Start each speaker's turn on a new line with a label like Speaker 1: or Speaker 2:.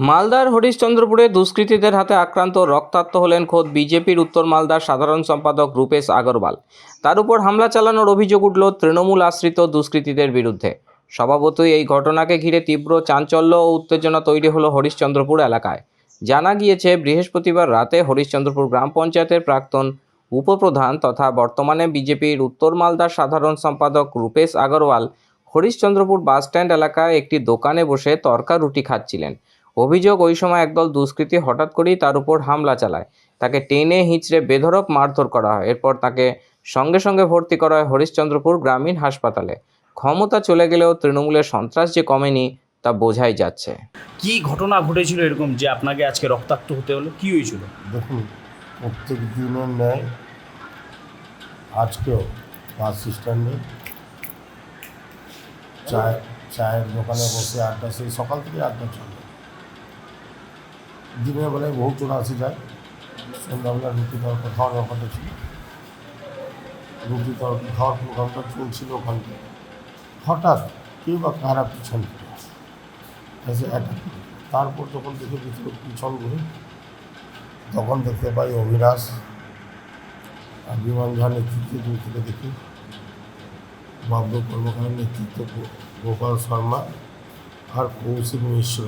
Speaker 1: মালদার হরিশ্চন্দ্রপুরে দুষ্কৃতীদের হাতে আক্রান্ত রক্তাক্ত হলেন খোদ বিজেপির উত্তর মালদার সাধারণ সম্পাদক রূপেশ আগরওয়াল। তার উপর হামলা চালানোর অভিযোগ উঠল তৃণমূল আশ্রিত দুষ্কৃতীদের বিরুদ্ধে। স্বভাবতই এই ঘটনাকে ঘিরে তীব্র চাঞ্চল্য ও উত্তেজনা তৈরি হলো হরিশ্চন্দ্রপুর এলাকায়। জানা গিয়েছে, বৃহস্পতিবার রাতে হরিশ্চন্দ্রপুর গ্রাম পঞ্চায়েতের প্রাক্তন উপপ্রধান তথা বর্তমানে বিজেপির উত্তর মালদার সাধারণ সম্পাদক রূপেশ আগরওয়াল হরিশ্চন্দ্রপুর বাসস্ট্যান্ড এলাকায় একটি দোকানে বসে তরকা রুটি খাচ্ছিলেন। অভিযোগ, ওই সময় একদল দুষ্কৃতী হঠাৎ করেই তার উপর হামলা চালায়। তাকে টেনে হিঁচড়ে বেধড়ক মারধর করা হয়। এরপর তাকে সঙ্গে সঙ্গে ভর্তি করা হয় হরিশ্চন্দ্রপুর গ্রামীণ হাসপাতালে। ক্ষমতা চলে গেলেও তৃণমূলের সন্ত্রাস যে কমেনি তা বোঝাই যাচ্ছে।
Speaker 2: কি ঘটনা ঘটেছিল এরকম যে আপনাকে আজকে রক্তাক্ত হতে হলো? কি হয়েছিল?
Speaker 3: দেখুন, প্রত্যেক দিনের ন্যায় আজকেও বাস স্ট্যান্ডে চায়ের দোকানে বসে আড্ডা, সেই সকাল থেকে আড্ডা চলে। দিনের বেলায় বহুজন আসে যায়, সন্ধ্যাবেলা রুটি তরকা খাওয়ার ব্যাপারটা ছিল। রুটি তরকা খাওয়ার প্রোগ্রামটা চলছিল ওখান থেকে। হঠাৎ কেউ বা কারা পিছন থেকে এসে অ্যাটাক করে। তারপর যখন দেখে পিছন ঘুরে, তখন দেখতে পাই অভিলাষ আর বিমান ঝার নেতৃত্বে দূর থেকে দেখি বাবলু কর্মকারের নেতৃত্বে গোপাল শর্মা আর কৌশিক মিশ্র